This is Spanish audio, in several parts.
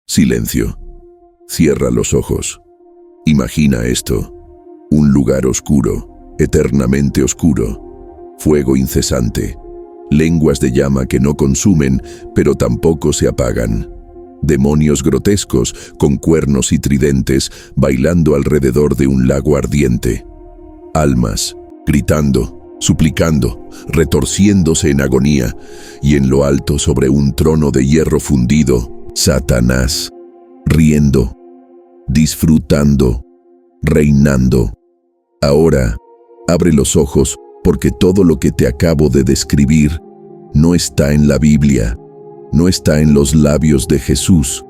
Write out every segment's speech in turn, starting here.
Silencio. Cierra los ojos. Imagina esto. Un lugar oscuro, eternamente oscuro. Fuego incesante. Lenguas de llama que no consumen, pero tampoco se apagan. Demonios grotescos, con cuernos y tridentes, bailando alrededor de un lago ardiente. Almas, gritando, suplicando, retorciéndose en agonía, y en lo alto sobre un trono de hierro fundido, Satanás, riendo, disfrutando, reinando. Ahora, abre los ojos, porque todo lo que te acabo de describir no está en la Biblia, no está en los labios de Jesús,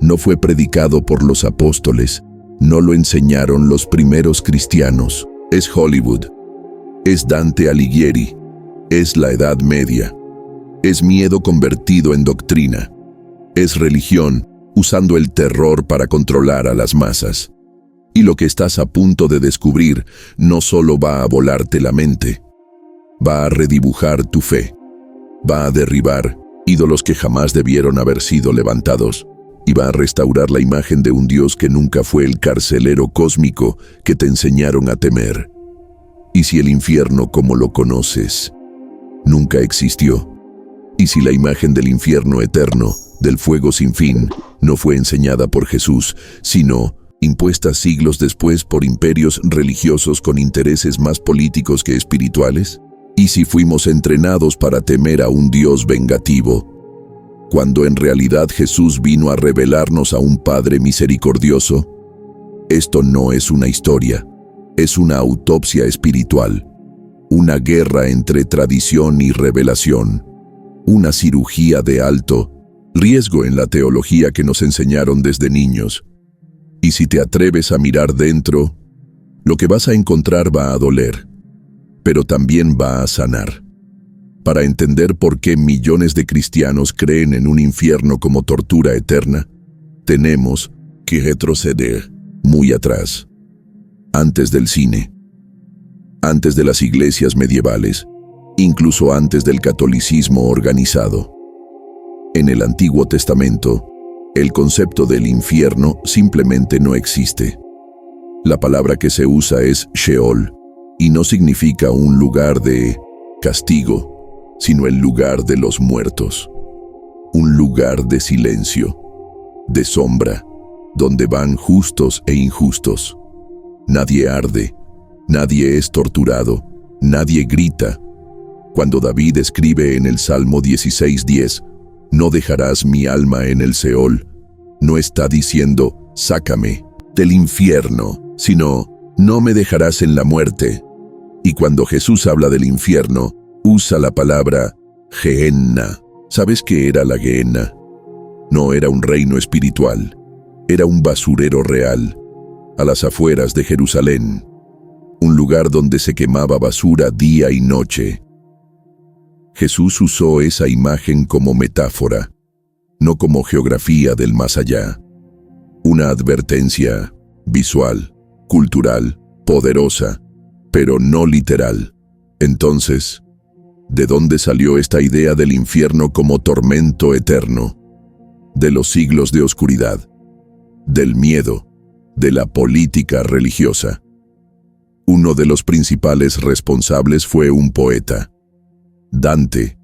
no fue predicado por los apóstoles, no lo enseñaron los primeros cristianos. Es Hollywood, es Dante Alighieri, es la Edad Media, es miedo convertido en doctrina, es religión usando el terror para controlar a las masas. Y lo que estás a punto de descubrir no solo va a volarte la mente, va a redibujar tu fe, va a derribar ídolos que jamás debieron haber sido levantados, y va a restaurar la imagen de un Dios que nunca fue el carcelero cósmico que te enseñaron a temer. ¿Y si el infierno como lo conoces nunca existió? ¿Y si la imagen del infierno eterno, del fuego sin fin, no fue enseñada por Jesús, sino impuesta siglos después por imperios religiosos con intereses más políticos que espirituales? ¿Y si fuimos entrenados para temer a un Dios vengativo, cuando en realidad Jesús vino a revelarnos a un Padre misericordioso? Esto no es una historia, es una autopsia espiritual, una guerra entre tradición y revelación, una cirugía de alto riesgo en la teología que nos enseñaron desde niños. Y si te atreves a mirar dentro, lo que vas a encontrar va a doler, pero también va a sanar. Para entender por qué millones de cristianos creen en un infierno como tortura eterna, tenemos que retroceder muy atrás, antes del cine, antes de las iglesias medievales, incluso antes del catolicismo organizado. En el Antiguo Testamento, el concepto del infierno simplemente no existe. La palabra que se usa es Sheol, y no significa un lugar de castigo, sino el lugar de los muertos. Un lugar de silencio, de sombra, donde van justos e injustos. Nadie arde, nadie es torturado, nadie grita. Cuando David escribe en el Salmo 16:10, «No dejarás mi alma en el Seol», no está diciendo, «Sácame del infierno», sino, «No me dejarás en la muerte». Y cuando Jesús habla del infierno, usa la palabra Gehenna. ¿Sabes qué era la Gehenna? No era un reino espiritual, era un basurero real, a las afueras de Jerusalén, un lugar donde se quemaba basura día y noche. Jesús usó esa imagen como metáfora, no como geografía del más allá. Una advertencia visual, cultural, poderosa, pero no literal. Entonces, ¿de dónde salió esta idea del infierno como tormento eterno? De los siglos de oscuridad, del miedo, de la política religiosa. Uno de los principales responsables fue un poeta, Dante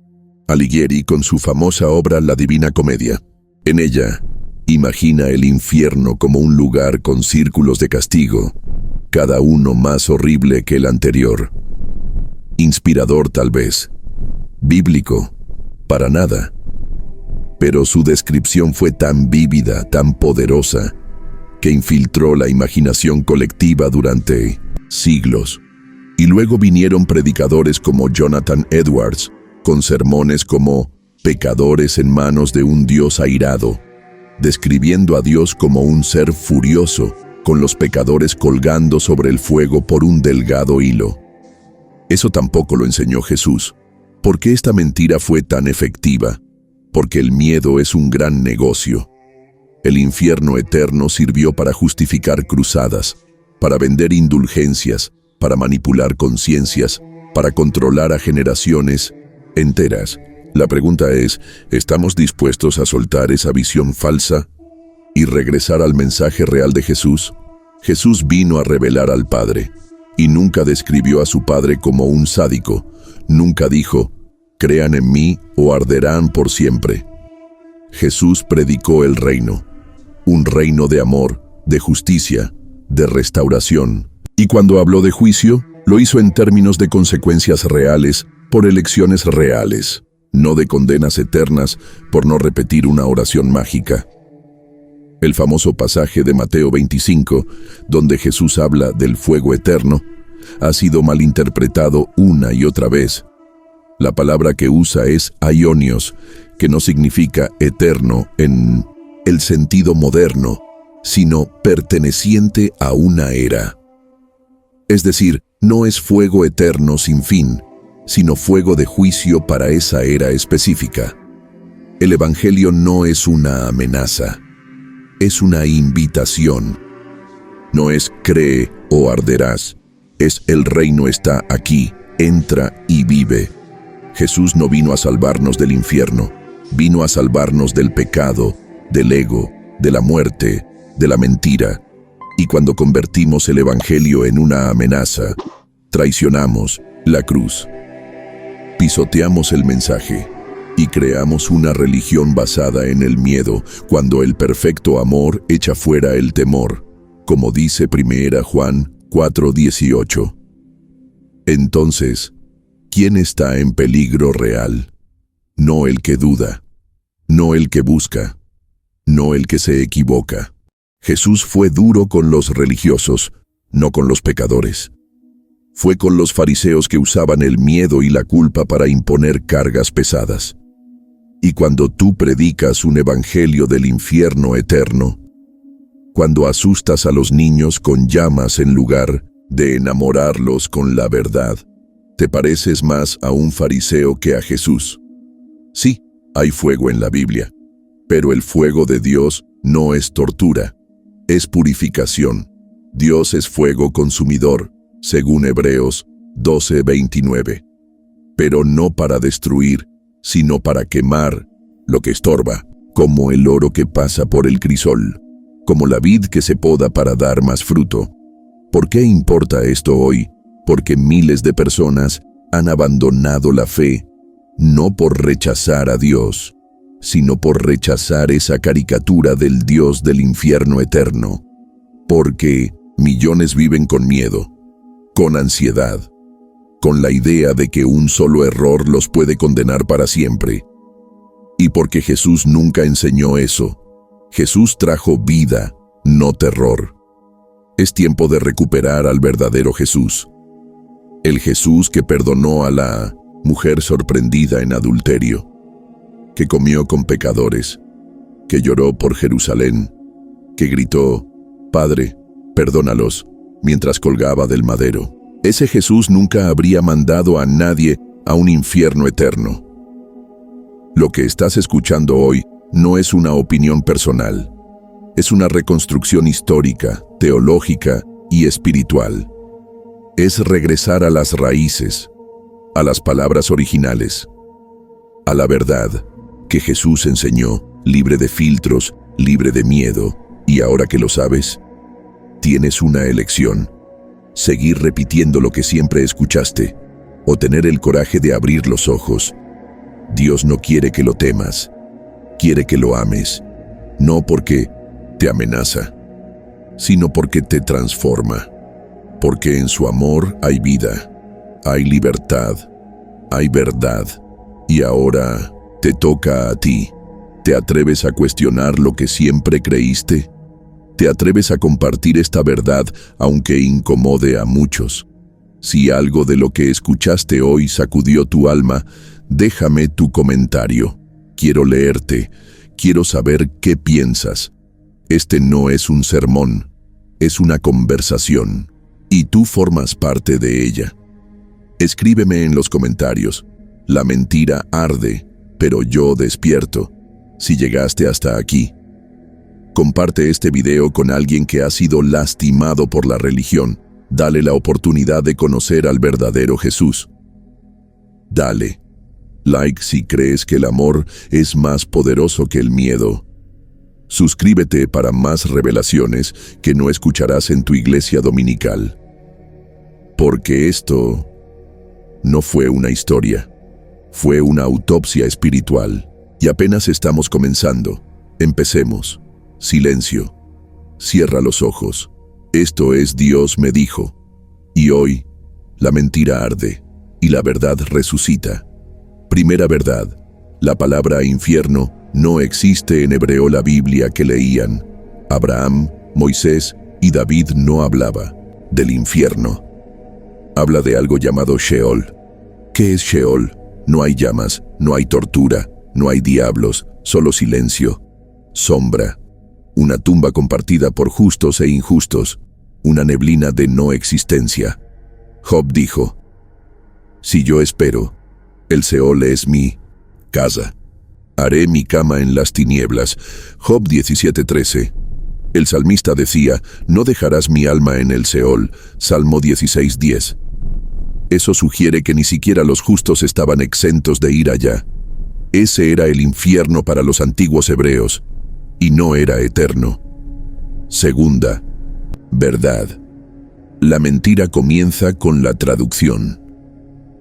Alighieri, con su famosa obra La Divina Comedia. En ella, imagina el infierno como un lugar con círculos de castigo, cada uno más horrible que el anterior. Inspirador tal vez, bíblico, para nada. Pero su descripción fue tan vívida, tan poderosa, que infiltró la imaginación colectiva durante siglos. Y luego vinieron predicadores como Jonathan Edwards, con sermones como «Pecadores en manos de un Dios airado», describiendo a Dios como un ser furioso, con los pecadores colgando sobre el fuego por un delgado hilo. Eso tampoco lo enseñó Jesús. ¿Por qué esta mentira fue tan efectiva? Porque el miedo es un gran negocio. El infierno eterno sirvió para justificar cruzadas, para vender indulgencias, para manipular conciencias, para controlar a generaciones enteras. La pregunta es, ¿estamos dispuestos a soltar esa visión falsa? y regresar al mensaje real de Jesús. Jesús vino a revelar al Padre, y nunca describió a su Padre como un sádico. Nunca dijo, crean en mí o arderán por siempre. Jesús predicó el reino, un reino de amor, de justicia, de restauración. Y cuando habló de juicio, lo hizo en términos de consecuencias reales, por elecciones reales, no de condenas eternas por no repetir una oración mágica. El famoso pasaje de Mateo 25, donde Jesús habla del fuego eterno, ha sido malinterpretado una y otra vez. La palabra que usa es aionios, que no significa eterno en el sentido moderno, sino perteneciente a una era. Es decir, no es fuego eterno sin fin, sino fuego de juicio para esa era específica. El Evangelio no es una amenaza, es una invitación. No es cree o arderás, es el reino está aquí, entra y vive. Jesús no vino a salvarnos del infierno, vino a salvarnos del pecado, del ego, de la muerte, de la mentira. Y cuando convertimos el Evangelio en una amenaza, traicionamos la cruz. Pisoteamos el mensaje y creamos una religión basada en el miedo, cuando el perfecto amor echa fuera el temor, como dice 1 Juan 4:18. Entonces, ¿quién está en peligro real? No el que duda, no el que busca, no el que se equivoca. Jesús fue duro con los religiosos, no con los pecadores. Fue con los fariseos que usaban el miedo y la culpa para imponer cargas pesadas. Y cuando tú predicas un evangelio del infierno eterno, cuando asustas a los niños con llamas en lugar de enamorarlos con la verdad, te pareces más a un fariseo que a Jesús. Sí, hay fuego en la Biblia, pero el fuego de Dios no es tortura, es purificación. Dios es fuego consumidor, según Hebreos 12:29. Pero no para destruir, sino para quemar lo que estorba, como el oro que pasa por el crisol, como la vid que se poda para dar más fruto. ¿Por qué importa esto hoy? Porque miles de personas han abandonado la fe, no por rechazar a Dios, sino por rechazar esa caricatura del Dios del infierno eterno. Porque millones viven con miedo, con ansiedad, con la idea de que un solo error los puede condenar para siempre. Y porque Jesús nunca enseñó eso. Jesús trajo vida, no terror. Es tiempo de recuperar al verdadero Jesús. El Jesús que perdonó a la mujer sorprendida en adulterio, que comió con pecadores, que lloró por Jerusalén, que gritó, Padre, perdónalos, mientras colgaba del madero. Ese Jesús nunca habría mandado a nadie a un infierno eterno. Lo que estás escuchando hoy no es una opinión personal, es una reconstrucción histórica, teológica y espiritual. Es regresar a las raíces, a las palabras originales, a la verdad que Jesús enseñó, libre de filtros, libre de miedo, y ahora que lo sabes, tienes una elección: seguir repitiendo lo que siempre escuchaste, o tener el coraje de abrir los ojos. Dios no quiere que lo temas, quiere que lo ames, no porque te amenaza, sino porque te transforma, porque en su amor hay vida, hay libertad, hay verdad, y ahora te toca a ti. ¿Te atreves a cuestionar lo que siempre creíste? ¿Te atreves a compartir esta verdad aunque incomode a muchos? Si algo de lo que escuchaste hoy sacudió tu alma, déjame tu comentario. Quiero leerte, quiero saber qué piensas. Este no es un sermón, es una conversación, y tú formas parte de ella. Escríbeme en los comentarios. La mentira arde, pero yo despierto. Si llegaste hasta aquí, comparte este video con alguien que ha sido lastimado por la religión. Dale la oportunidad de conocer al verdadero Jesús. Dale like si crees que el amor es más poderoso que el miedo. Suscríbete para más revelaciones que no escucharás en tu iglesia dominical. Porque esto no fue una historia, fue una autopsia espiritual. Y apenas estamos comenzando. Empecemos. Silencio. Cierra los ojos. Esto es Dios me dijo. Y hoy, la mentira arde y la verdad resucita. Primera verdad. La palabra infierno no existe en hebreo la Biblia que leían. Abraham, Moisés y David no hablaba del infierno. Habla de algo llamado Sheol. ¿Qué es Sheol? No hay llamas, no hay tortura, no hay diablos, solo silencio, sombra, una tumba compartida por justos e injustos, una neblina de no existencia. Job dijo, si yo espero, el Seol es mi casa. Haré mi cama en las tinieblas. Job 17:13. El salmista decía, no dejarás mi alma en el Seol. Salmo 16:10. Eso sugiere que ni siquiera los justos estaban exentos de ir allá. Ese era el infierno para los antiguos hebreos, y no era eterno. Segunda verdad. La mentira comienza con la traducción.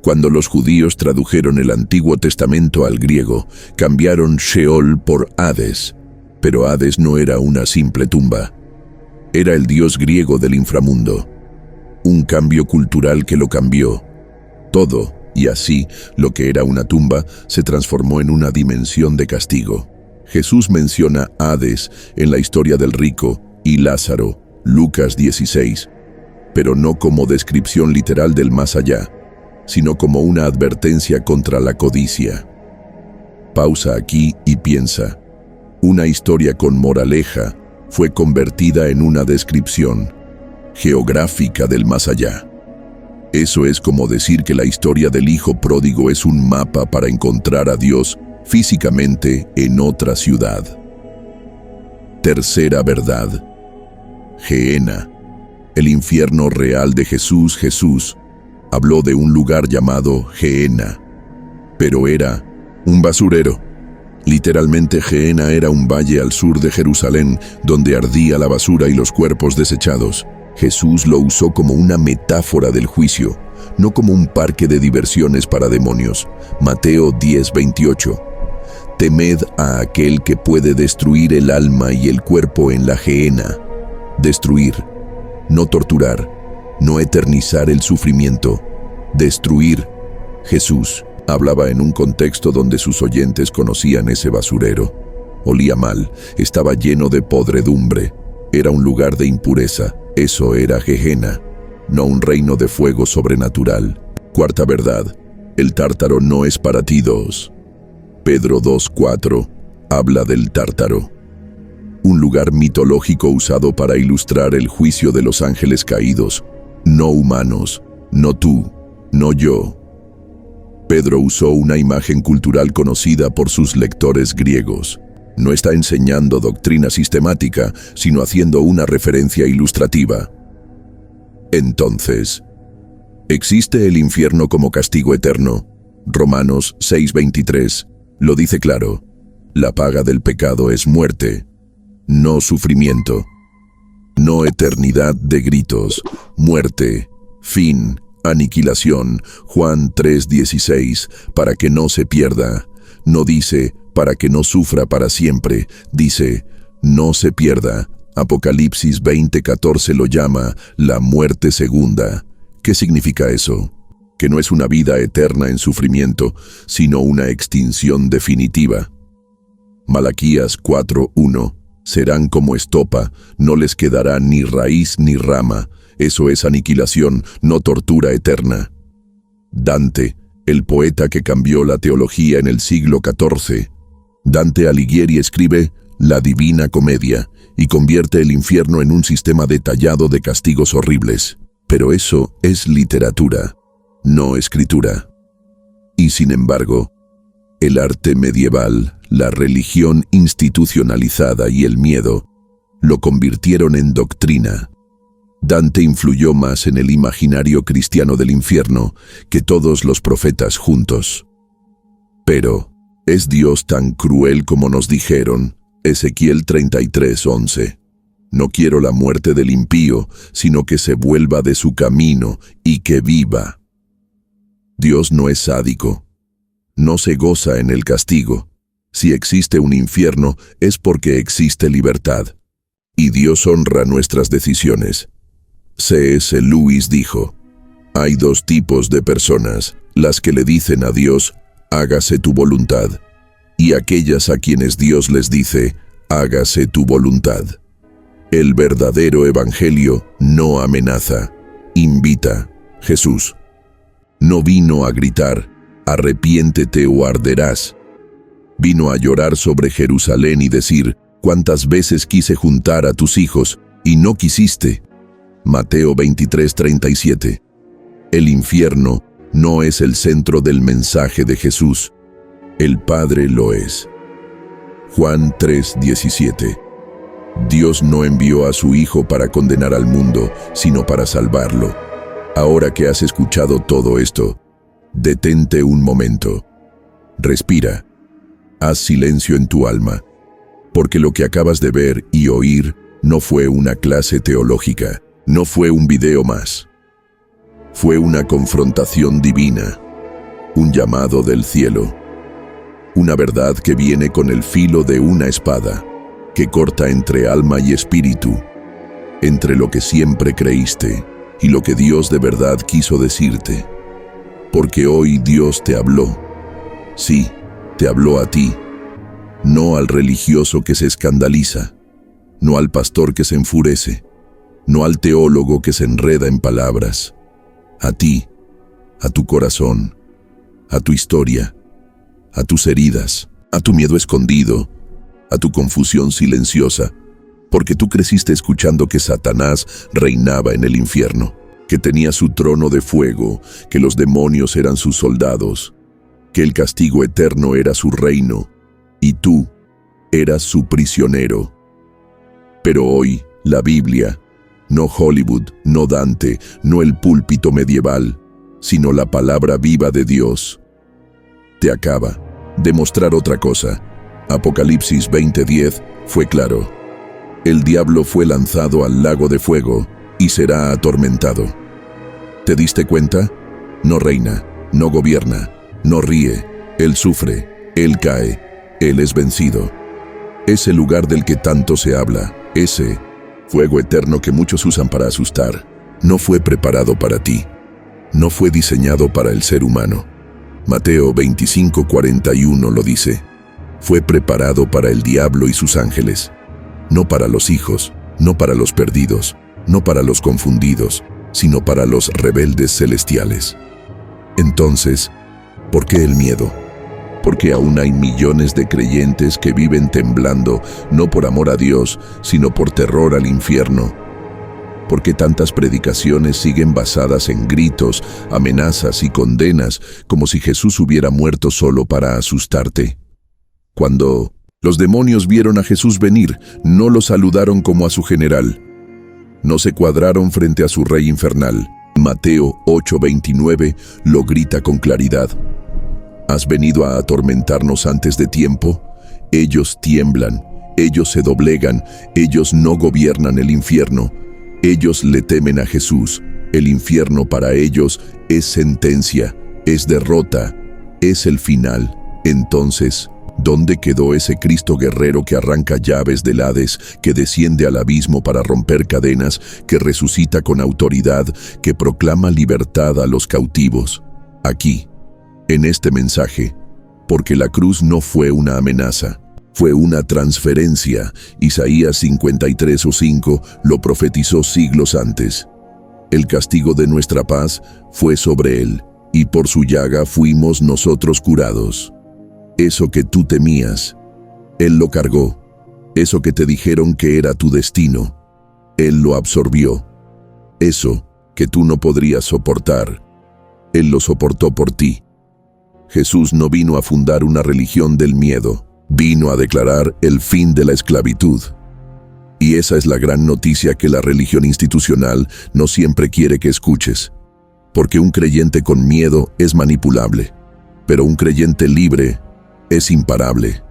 Cuando los judíos tradujeron el Antiguo Testamento al griego, cambiaron Sheol por Hades, pero Hades no era una simple tumba. Era el dios griego del inframundo. Un cambio cultural que lo cambió todo, y así, lo que era una tumba se transformó en una dimensión de castigo. Jesús menciona Hades en la historia del rico y Lázaro, Lucas 16, pero no como descripción literal del más allá, sino como una advertencia contra la codicia. Pausa aquí y piensa. Una historia con moraleja fue convertida en una descripción geográfica del más allá. Eso es como decir que la historia del hijo pródigo es un mapa para encontrar a Dios físicamente en otra ciudad. Tercera verdad. Gehenna, el infierno real de Jesús. Jesús habló de un lugar llamado Gehenna, pero era un basurero. Literalmente Gehenna era un valle al sur de Jerusalén donde ardía la basura y los cuerpos desechados. Jesús lo usó como una metáfora del juicio, no como un parque de diversiones para demonios. Mateo 10:28. Temed a aquel que puede destruir el alma y el cuerpo en la Gehenna. Destruir, no torturar, no eternizar el sufrimiento. Destruir. Jesús hablaba en un contexto donde sus oyentes conocían ese basurero. Olía mal, estaba lleno de podredumbre. Era un lugar de impureza. Eso era Gehenna, no un reino de fuego sobrenatural. Cuarta verdad. El tártaro no es para ti. 2 Pedro 2:4 habla del tártaro. Un lugar mitológico usado para ilustrar el juicio de los ángeles caídos, no humanos, no tú, no yo. Pedro usó una imagen cultural conocida por sus lectores griegos. No está enseñando doctrina sistemática, sino haciendo una referencia ilustrativa. Entonces, ¿existe el infierno como castigo eterno? Romanos 6:23 lo dice claro. La paga del pecado es muerte, no sufrimiento, no eternidad de gritos, muerte, fin, aniquilación. Juan 3:16, para que no se pierda. No dice, para que no sufra para siempre, dice, no se pierda. Apocalipsis 20:14 lo llama la muerte segunda. ¿Qué significa eso? Que no es una vida eterna en sufrimiento, sino una extinción definitiva. Malaquías 4:1, serán como estopa, no les quedará ni raíz ni rama. Eso es aniquilación, no tortura eterna. Dante, el poeta que cambió la teología en el siglo XIV. Dante Alighieri escribe La Divina Comedia y convierte el infierno en un sistema detallado de castigos horribles. Pero eso es literatura, no escritura. Y sin embargo, el arte medieval, la religión institucionalizada y el miedo lo convirtieron en doctrina. Dante influyó más en el imaginario cristiano del infierno que todos los profetas juntos. Pero, ¿es Dios tan cruel como nos dijeron? Ezequiel 33:11. No quiero la muerte del impío, sino que se vuelva de su camino y que viva. Dios no es sádico. No se goza en el castigo. Si existe un infierno, es porque existe libertad. Y Dios honra nuestras decisiones. C.S. Lewis dijo: hay dos tipos de personas, las que le dicen a Dios, hágase tu voluntad, y aquellas a quienes Dios les dice, hágase tu voluntad. El verdadero evangelio no amenaza, invita. Jesús no vino a gritar, arrepiéntete o arderás. Vino a llorar sobre Jerusalén y decir, cuántas veces quise juntar a tus hijos y no quisiste. Mateo 23:37. El infierno no es el centro del mensaje de Jesús. El Padre lo es. Juan 3:17. Dios no envió a su Hijo para condenar al mundo, sino para salvarlo. Ahora que has escuchado todo esto, detente un momento. Respira. Haz silencio en tu alma, porque lo que acabas de ver y oír no fue una clase teológica, no fue un video más. Fue una confrontación divina, un llamado del cielo, una verdad que viene con el filo de una espada, que corta entre alma y espíritu, entre lo que siempre creíste y lo que Dios de verdad quiso decirte. Porque hoy Dios te habló. Sí, te habló a ti, no al religioso que se escandaliza, no al pastor que se enfurece, no al teólogo que se enreda en palabras. A ti, a tu corazón, a tu historia, a tus heridas, a tu miedo escondido, a tu confusión silenciosa, porque tú creciste escuchando que Satanás reinaba en el infierno, que tenía su trono de fuego, que los demonios eran sus soldados, que el castigo eterno era su reino, y tú eras su prisionero. Pero hoy, la Biblia, no Hollywood, no Dante, no el púlpito medieval, sino la palabra viva de Dios, te acaba de mostrar otra cosa. Apocalipsis 20:10 fue claro. El diablo fue lanzado al lago de fuego y será atormentado. ¿Te diste cuenta? No reina, no gobierna, no ríe, él sufre, él cae, él es vencido. Ese lugar del que tanto se habla, ese fuego eterno que muchos usan para asustar, no fue preparado para ti, no fue diseñado para el ser humano. Mateo 25:41 lo dice. Fue preparado para el diablo y sus ángeles, no para los hijos, no para los perdidos, no para los confundidos, sino para los rebeldes celestiales. Entonces, ¿por qué el miedo? Porque aún hay millones de creyentes que viven temblando, no por amor a Dios, sino por terror al infierno. Porque tantas predicaciones siguen basadas en gritos, amenazas y condenas, como si Jesús hubiera muerto solo para asustarte. Cuando los demonios vieron a Jesús venir, no lo saludaron como a su general. No se cuadraron frente a su rey infernal. Mateo 8:29 lo grita con claridad. ¿Has venido a atormentarnos antes de tiempo? Ellos tiemblan, ellos se doblegan, ellos no gobiernan el infierno. Ellos le temen a Jesús. El infierno para ellos es sentencia, es derrota, es el final. Entonces, ¿dónde quedó ese Cristo guerrero que arranca llaves del Hades, que desciende al abismo para romper cadenas, que resucita con autoridad, que proclama libertad a los cautivos? Aquí, en este mensaje, porque la cruz no fue una amenaza, fue una transferencia. Isaías 53:5 lo profetizó siglos antes. El castigo de nuestra paz fue sobre él, y por su llaga fuimos nosotros curados. Eso que tú temías, él lo cargó. Eso que te dijeron que era tu destino, él lo absorbió. Eso que tú no podrías soportar, él lo soportó por ti. Jesús no vino a fundar una religión del miedo, vino a declarar el fin de la esclavitud. Y esa es la gran noticia que la religión institucional no siempre quiere que escuches. Porque un creyente con miedo es manipulable, pero un creyente libre es imparable.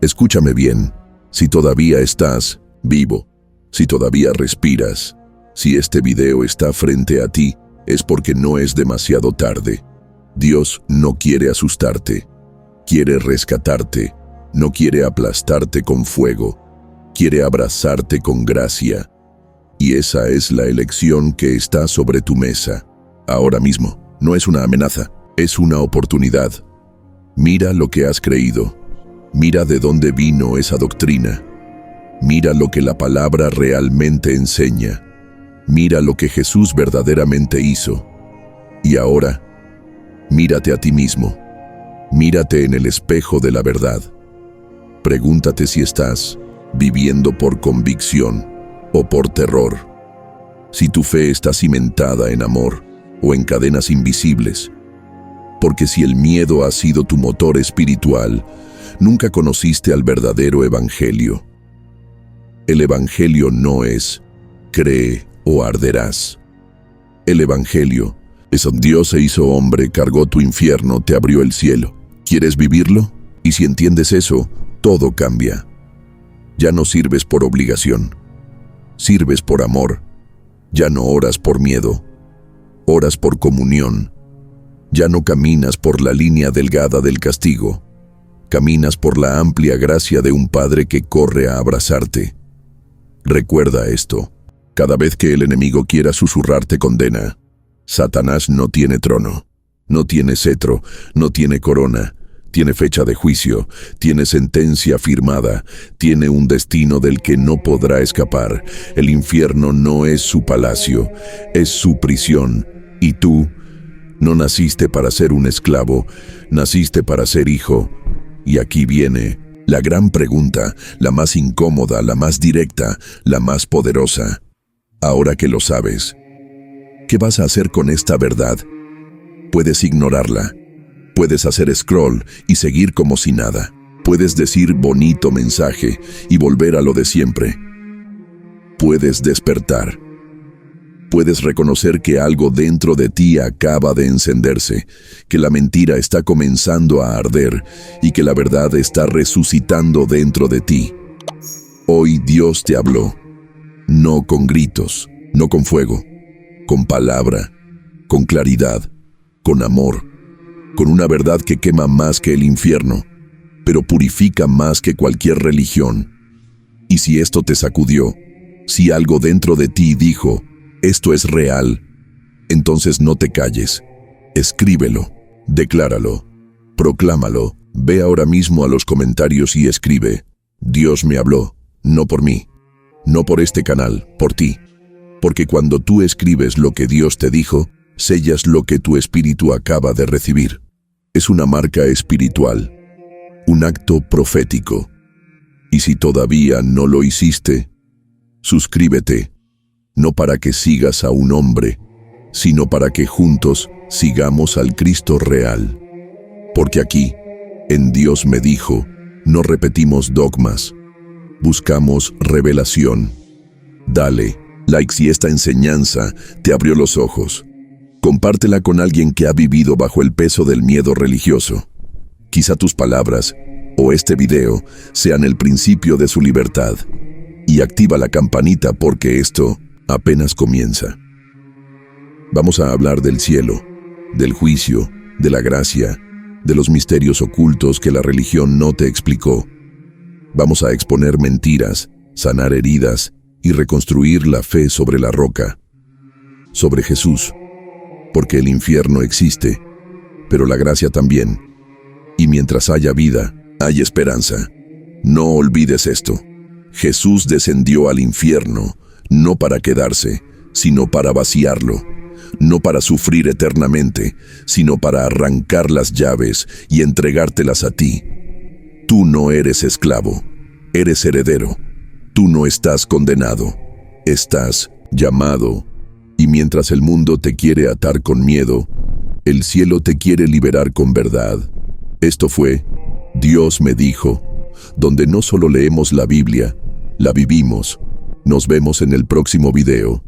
Escúchame bien, Si todavía estás vivo, si todavía respiras, si este video está frente a ti, es porque no es demasiado tarde. Dios no quiere asustarte, quiere rescatarte, no quiere aplastarte con fuego, quiere abrazarte con gracia. Y esa es la elección que está sobre tu mesa, ahora mismo. No es una amenaza, es una oportunidad. Mira lo que has creído, mira de dónde vino esa doctrina, mira lo que la palabra realmente enseña, mira lo que Jesús verdaderamente hizo. Y ahora, mírate a ti mismo, mírate en el espejo de la verdad. Pregúntate si estás viviendo por convicción o por terror, si tu fe está cimentada en amor o en cadenas invisibles. Porque si el miedo ha sido tu motor espiritual, nunca conociste al verdadero evangelio. El evangelio no es cree o arderás. El evangelio es Dios se hizo hombre, cargó tu infierno, te abrió el cielo. ¿Quieres vivirlo? Y si entiendes eso, todo cambia. Ya no sirves por obligación, sirves por amor. Ya no oras por miedo, oras por comunión. Ya no caminas por la línea delgada del castigo, caminas por la amplia gracia de un Padre que corre a abrazarte. Recuerda esto, cada vez que el enemigo quiera susurrarte condena, Satanás no tiene trono, no tiene cetro, no tiene corona, tiene fecha de juicio, tiene sentencia firmada, tiene un destino del que no podrá escapar. El infierno no es su palacio, es su prisión. Y tú no naciste para ser un esclavo, naciste para ser hijo. Y aquí viene la gran pregunta, la más incómoda, la más directa, la más poderosa. Ahora que lo sabes, ¿qué vas a hacer con esta verdad? Puedes ignorarla. Puedes hacer scroll y seguir como si nada. Puedes decir bonito mensaje y volver a lo de siempre. Puedes despertar. Puedes reconocer que algo dentro de ti acaba de encenderse, que la mentira está comenzando a arder y que la verdad está resucitando dentro de ti. Hoy Dios te habló, no con gritos, no con fuego, con palabra, con claridad, con amor, con una verdad que quema más que el infierno, pero purifica más que cualquier religión. Y si esto te sacudió, si algo dentro de ti dijo, esto es real, entonces no te calles. Escríbelo, decláralo, proclámalo. Ve ahora mismo a los comentarios y escribe, Dios me habló, no por mí, no por este canal, por ti. Porque cuando tú escribes lo que Dios te dijo, sellas lo que tu espíritu acaba de recibir. Es una marca espiritual, un acto profético. Y si todavía no lo hiciste, suscríbete, no para que sigas a un hombre, sino para que juntos sigamos al Cristo real. Porque aquí, en Dios me dijo, no repetimos dogmas, buscamos revelación. Dale like si esta enseñanza te abrió los ojos. Compártela con alguien que ha vivido bajo el peso del miedo religioso. Quizá tus palabras o este video sean el principio de su libertad. Y activa la campanita porque esto apenas comienza. Vamos a hablar del cielo, del juicio, de la gracia, de los misterios ocultos que la religión no te explicó. Vamos a exponer mentiras, sanar heridas y reconstruir la fe sobre la roca, sobre Jesús. Porque el infierno existe, pero la gracia también. Y mientras haya vida, hay esperanza. No olvides esto. Jesús descendió al infierno, no para quedarse, sino para vaciarlo. No para sufrir eternamente, sino para arrancar las llaves y entregártelas a ti. Tú no eres esclavo, eres heredero. Tú no estás condenado, estás llamado. Y mientras el mundo te quiere atar con miedo, el cielo te quiere liberar con verdad. Esto fue Dios me dijo, donde no solo leemos la Biblia, la vivimos. Nos vemos en el próximo video.